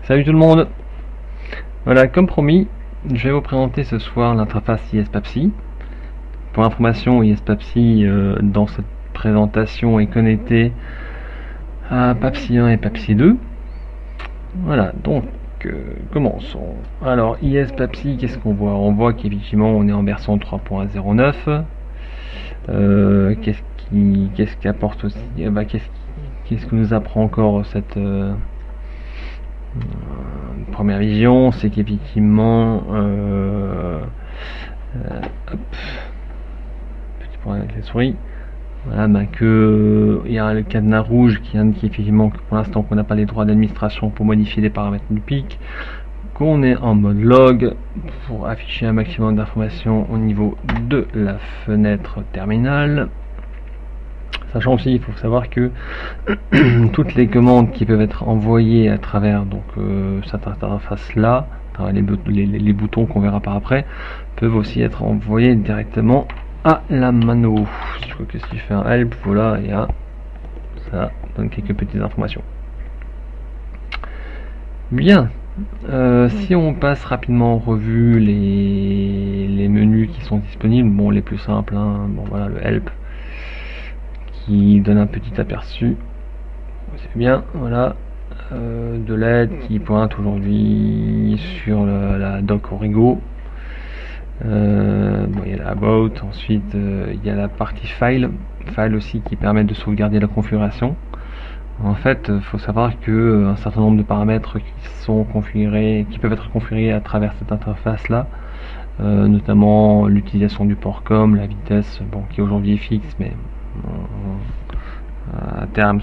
Salut tout le monde. Voilà, comme promis, je vais vous présenter ce soir l'interface ISPAPSI. Pour information, ISPAPSI dans cette présentation est connecté à PAPSI 1 et PAPSI 2. Voilà, donc commençons. Alors ISPAPSI, qu'est-ce qu'on voit? On voit qu'effectivement on est en version 3.09. Qu'est-ce qu'apporte aussi qu'est-ce que nous apprend encore cette première vision? C'est qu'effectivement petit problème avec la souris, voilà, que il y a le cadenas rouge qui indique effectivement que pour l'instant qu'on n'a pas les droits d'administration pour modifier les paramètres du pic, qu'on est en mode log pour afficher un maximum d'informations au niveau de la fenêtre terminale. Sachant aussi, il faut savoir que toutes les commandes qui peuvent être envoyées à travers cette interface là, les boutons qu'on verra par après, peuvent aussi être envoyés directement à la mano. Je crois que si je fais un help, voilà, et ça donne quelques petites informations. Bien. Si on passe rapidement en revue les menus qui sont disponibles, bon, les plus simples, hein, bon voilà, le help qui donne un petit aperçu, c'est bien, voilà, de l'aide qui pointe aujourd'hui sur la doc Origo. Bon, il y a la about, ensuite il y a la partie file aussi qui permet de sauvegarder la configuration. En fait, il faut savoir que un certain nombre de paramètres qui sont configurés, qui peuvent être configurés à travers cette interface là, notamment l'utilisation du port COM, la vitesse, bon, qui aujourd'hui est fixe, mais à terme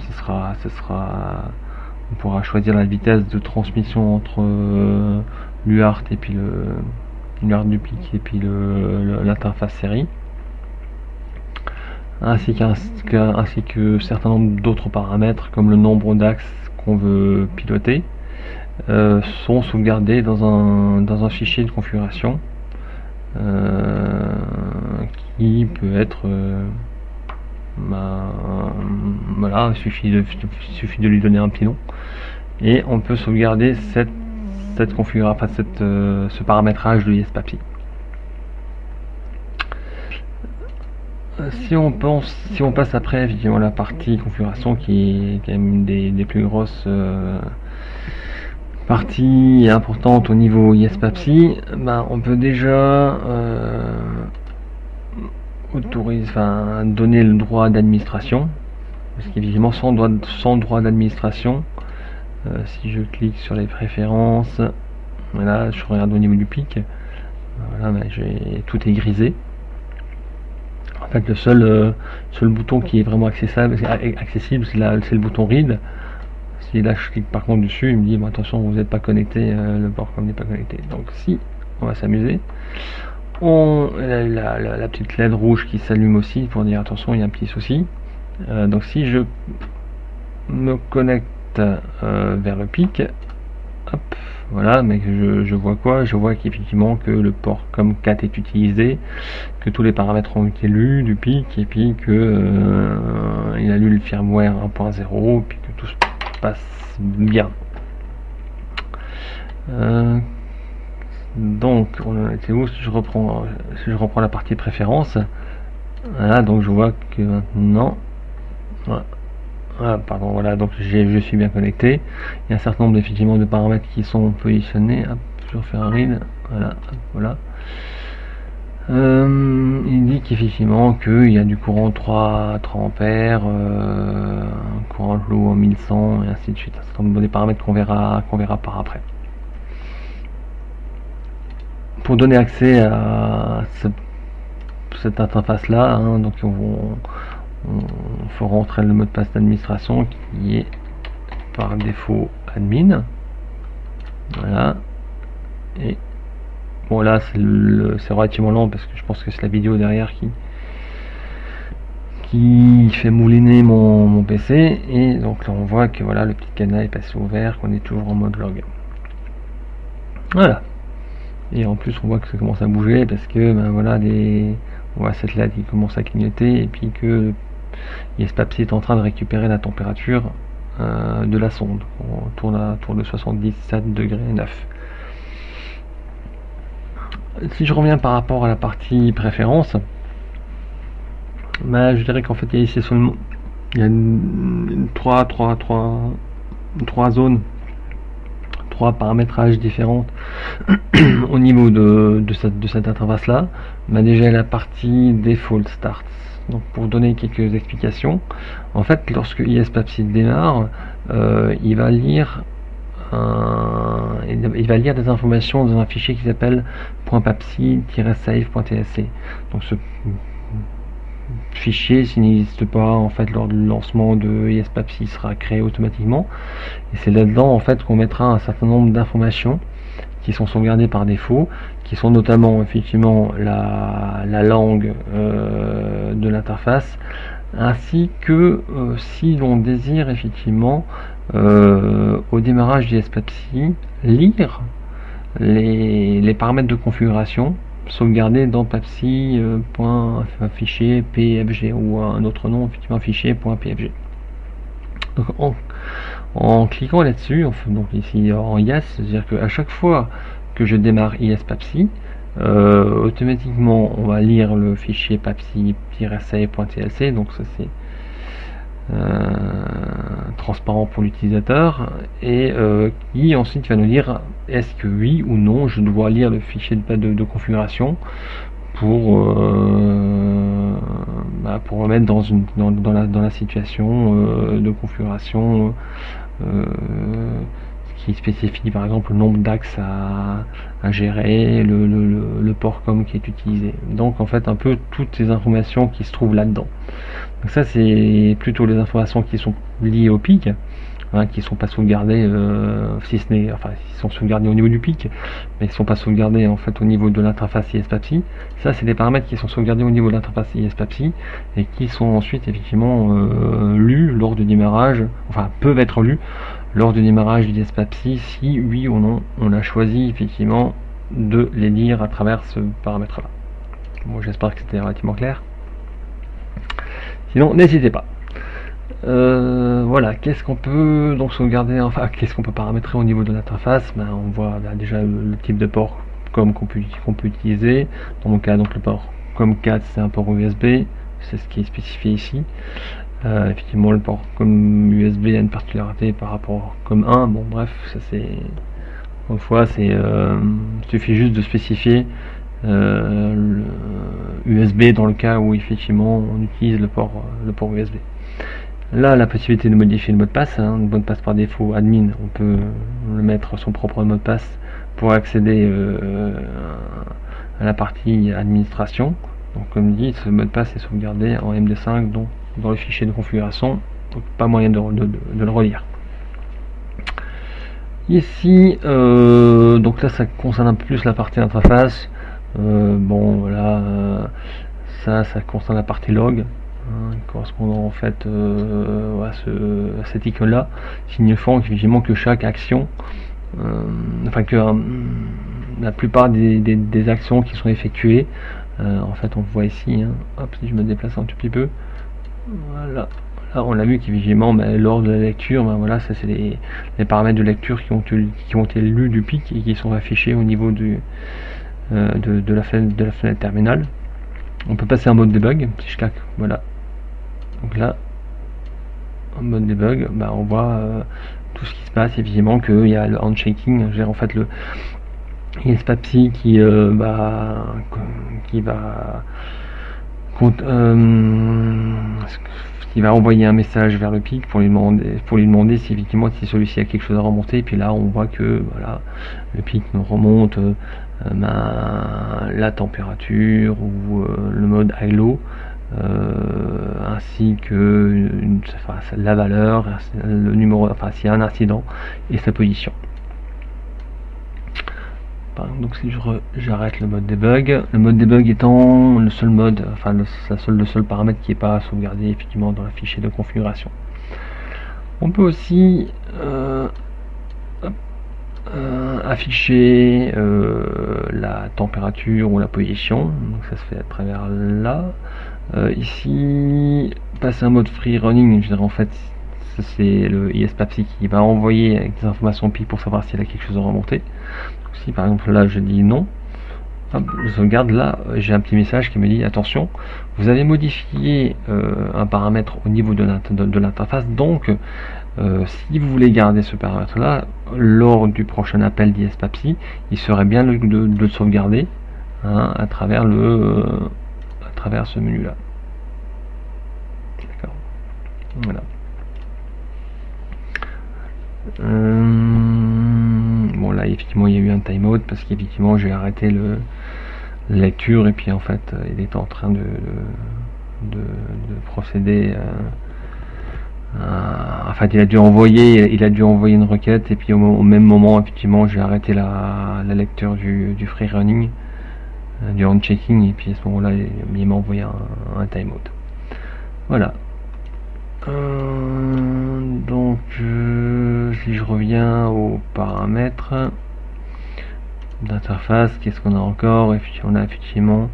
on pourra choisir la vitesse de transmission entre l'UART et puis l'UART du pic et puis l'interface série, ainsi que certains nombre d'autres paramètres comme le nombre d'axes qu'on veut piloter sont sauvegardés dans un fichier de configuration qui peut être voilà, il suffit de lui donner un petit nom et on peut sauvegarder cette configuration, ce paramétrage de ISPAPSI. Si on passe après effectivement la partie configuration qui est quand même une des plus grosses parties importantes au niveau ISPAPSI, on peut déjà donner le droit d'administration, parce qu'évidemment sans droit d'administration, si je clique sur les préférences, voilà, je regarde au niveau du pic, voilà, tout est grisé. En fait, le seul bouton qui est vraiment accessible, c'est le bouton read. Si là je clique par contre dessus, il me dit attention, vous n'êtes pas connecté, le port comme n'est pas connecté. Donc si on va s'amuser, la petite LED rouge qui s'allume aussi pour dire attention, il y a un petit souci. Donc si je me connecte vers le pic, hop, voilà, mais je vois quoi? Je vois qu'effectivement que le port COM4 est utilisé, que tous les paramètres ont été lus du pic, et puis que il a lu le firmware 1.0, puis que tout se passe bien. Donc on était où? Si je reprends la partie préférence, voilà, donc je vois que maintenant, voilà, donc je suis bien connecté. Il y a un certain nombre effectivement de paramètres qui sont positionnés. Hop, je refais un read, voilà. Il dit qu'effectivement qu'il y a du courant 3 ampères, un courant de l'eau en 1100 et ainsi de suite. Un certain nombre de paramètres qu'on verra par après. Pour donner accès à cette interface là, hein, donc on faut rentrer le mot de passe d'administration qui est par défaut admin, voilà, et bon là c'est relativement lent parce que je pense que c'est la vidéo derrière qui fait mouliner mon PC, et donc là on voit que voilà, le petit cadenas est passé au vert, qu'on est toujours en mode log, voilà. Et en plus on voit que ça commence à bouger parce que voilà, on voit cette LED qui commence à clignoter, et puis que ISPAPSI est en train de récupérer la température de la sonde. On tourne autour de 77 degrés 9. Si je reviens par rapport à la partie préférence, bah, je dirais qu'en fait il y a trois zones, trois paramétrages différents au niveau de cette interface là. Bah, déjà la partie default start. Donc pour donner quelques explications, en fait lorsque ISPAPSI démarre, il va lire des informations dans un fichier qui s'appelle .papsi-save.tsc. donc ce fichier, s'il n'existe pas en fait lors du lancement de ISPAPSI, sera créé automatiquement, et c'est là-dedans en fait qu'on mettra un certain nombre d'informations qui sont sauvegardées par défaut, qui sont notamment effectivement la langue de l'interface, ainsi que si l'on désire effectivement au démarrage d'ISPAPSI lire les paramètres de configuration sauvegardés dans papsi fichier pfg, ou un autre nom, effectivement fichier .pfg. Donc en cliquant là-dessus, donc ici en yes, c'est-à-dire qu'à chaque fois que je démarre ISPAPSI, automatiquement on va lire le fichier papsi-save.tsc, donc ça c'est transparent pour l'utilisateur, et qui ensuite va nous dire est-ce que oui ou non je dois lire le fichier de configuration pour remettre dans la situation de configuration qui spécifie par exemple le nombre d'axes à gérer, le port com qui est utilisé. Donc en fait un peu toutes les informations qui se trouvent là-dedans. Donc ça c'est plutôt les informations qui sont liées au PIC, hein, qui ne sont pas sauvegardées, si ce n'est, enfin ils sont sauvegardés au niveau du PIC, mais ils ne sont pas sauvegardés en fait au niveau de l'interface ISPAPSI. Ça c'est des paramètres qui sont sauvegardés au niveau de l'interface ISPAPSI et qui sont ensuite effectivement lus lors du démarrage, enfin peuvent être lus lors du démarrage du ISPAPSI si oui ou non on a choisi effectivement de les lire à travers ce paramètre là. Bon, j'espère que c'était relativement clair. Sinon, n'hésitez pas. Voilà, qu'est-ce qu'on peut donc sauvegarder, enfin, qu'est-ce qu'on peut paramétrer au niveau de l'interface? Ben, on voit déjà le type de port COM qu'on peut utiliser. Dans mon cas, donc le port COM4, c'est un port USB, c'est ce qui est spécifié ici. Effectivement, le port COM USB a une particularité par rapport à COM1. Bon, bref, ça c'est. Une fois, il suffit juste de spécifier le USB dans le cas où effectivement on utilise le port USB. Là, la possibilité de modifier le mot de passe, hein, le mot de passe par défaut admin, on peut le mettre son propre mot de passe pour accéder à la partie administration. Donc comme dit, ce mot de passe est sauvegardé en MD5 donc dans le fichier de configuration, donc pas moyen de le relire. Ici, donc là ça concerne un peu plus la partie interface. Bon voilà, ça concerne la partie log, hein, correspondant en fait à cette icône là, signifiant effectivement que chaque action, enfin que la plupart des actions qui sont effectuées, en fait on voit ici, hein, hop, si je me déplace un tout petit peu, voilà. Là, on l'a vu qu'évidemment, lors de la lecture, voilà, ça c'est les paramètres de lecture qui ont été lus du PIC et qui sont affichés au niveau de la fenêtre terminale. On peut passer en mode debug si je claque, voilà. Donc là, en mode debug, on voit tout ce qui se passe. Évidemment qu'il y a le handshaking, en fait le ISPAPSI qui va envoyer un message vers le PIC pour lui demander si effectivement si celui-ci a quelque chose à remonter. Et puis là on voit que voilà, le PIC nous remonte la température ou le mode high-low, ainsi que la valeur, le numéro, enfin s'il y a un incident et sa position. Donc si j'arrête le mode debug étant le seul mode, enfin le seul paramètre qui n'est pas sauvegardé effectivement dans le fichier de configuration. On peut aussi afficher la température ou la position, donc ça se fait à travers là. Ici, passer un mode free running, je dirais en fait c'est le ISPAPSI qui va envoyer des informations PIC pour savoir s'il y a quelque chose à remonter. Donc, si par exemple là je dis non, hop, je sauvegarde, là j'ai un petit message qui me dit attention, vous avez modifié un paramètre au niveau de l'interface, donc si vous voulez garder ce paramètre là lors du prochain appel d'ISPAPSI, il serait bien de le sauvegarder, hein, à travers ce menu là. D'accord, voilà. Bon, là effectivement il y a eu un timeout parce qu'effectivement j'ai arrêté la lecture, et puis en fait il est en train de procéder en fait il a dû envoyer une requête, et puis au même moment effectivement j'ai arrêté la lecture du free running, du on-checking, et puis à ce moment là il m'a envoyé un timeout. Voilà. Donc si je reviens aux paramètres d'interface, qu'est-ce qu'on a encore? On a effectivement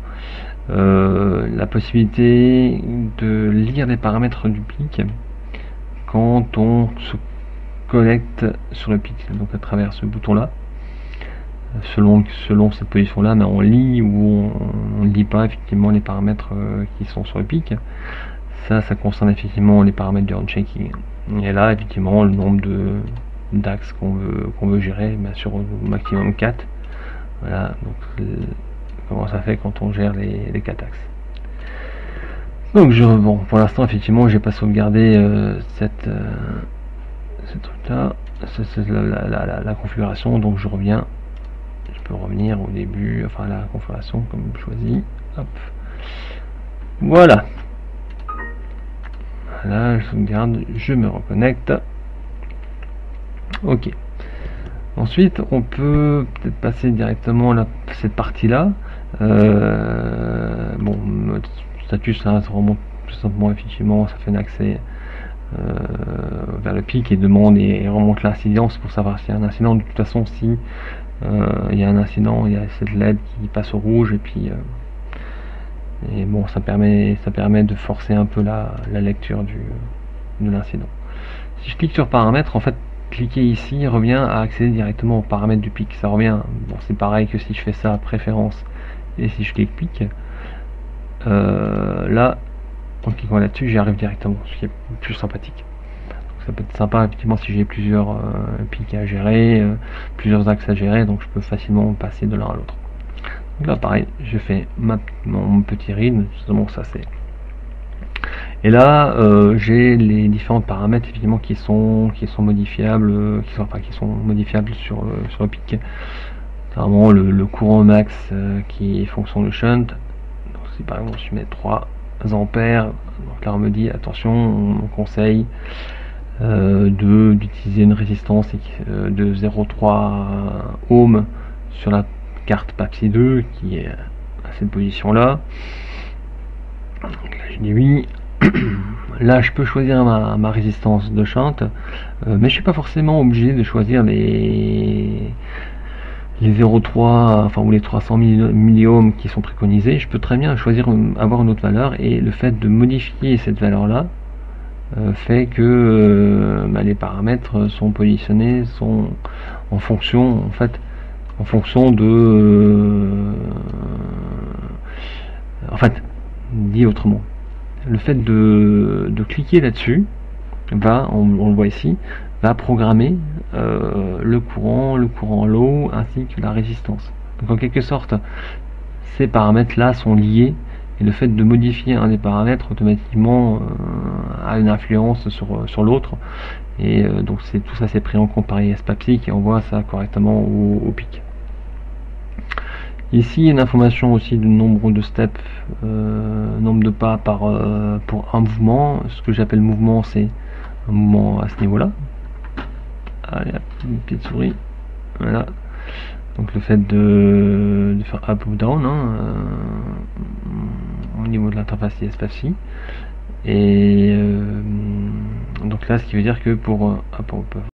la possibilité de lire les paramètres du PIC quand on se connecte sur le PIC, donc à travers ce bouton là, selon cette position là, mais on lit ou on ne lit pas effectivement les paramètres qui sont sur le PIC. Ça concerne effectivement les paramètres du on-checking. Et là, effectivement, le nombre d'axes qu'on veut gérer, bien sûr, au maximum 4. Voilà, donc comment ça fait quand on gère les 4 axes. Donc, bon, pour l'instant, effectivement, j'ai pas sauvegardé ce truc-là, c'est la configuration, donc je reviens. Je peux revenir au début, enfin la configuration comme choisi. Hop. Voilà. Là, je sauvegarde, je me reconnecte. Ok. Ensuite, on peut peut-être passer directement à cette partie-là. Bon, notre statut, ça remonte tout simplement, effectivement, ça fait un accès vers le PIC et demande et remonte l'incidence pour savoir s'il y a un incident. De toute façon, si il y a un incident, il y a cette LED qui passe au rouge, et puis et bon, ça permet de forcer un peu la lecture de l'incident. Si je clique sur paramètres, en fait, cliquer ici revient à accéder directement aux paramètres du PIC. Ça revient, bon, c'est pareil que si je fais ça à préférence, et si je clique PIC, là, en cliquant là-dessus, j'y arrive directement, ce qui est plus sympathique. Donc, ça peut être sympa, effectivement, si j'ai plusieurs PIC à gérer, plusieurs axes à gérer, donc je peux facilement passer de l'un à l'autre. Donc là pareil, je fais mon petit read, justement ça c'est. Et là j'ai les différents paramètres effectivement qui sont modifiables, qui sont modifiables sur le PIC. Notamment le courant max qui est fonction de shunt. Donc si par exemple je mets 3 ampères, donc là on me dit attention, on conseille d'utiliser une résistance de 0,3 ohm sur la carte PAPSI 2 qui est à cette position là. Donc là je dis oui. Là je peux choisir ma résistance de shunt, mais je suis pas forcément obligé de choisir les 0,3 enfin ou les 300 milliohms qui sont préconisés. Je peux très bien choisir avoir une autre valeur, et le fait de modifier cette valeur là fait que les paramètres sont positionnés en fonction de en fait, dit autrement, le fait de cliquer là-dessus on le voit ici, va programmer le courant low ainsi que la résistance. Donc en quelque sorte, ces paramètres là sont liés, et le fait de modifier un des paramètres automatiquement a une influence sur l'autre, et donc tout ça c'est pris en compte par ISPAPSI qui envoie ça correctement au PIC. Ici une information aussi du nombre de steps, nombre de pas pour un mouvement. Ce que j'appelle mouvement, c'est un mouvement à ce niveau là. Allez, une petite souris, voilà. Donc le fait de faire up ou down au niveau de l'interface ISPAPSI. Et donc là ce qui veut dire que pour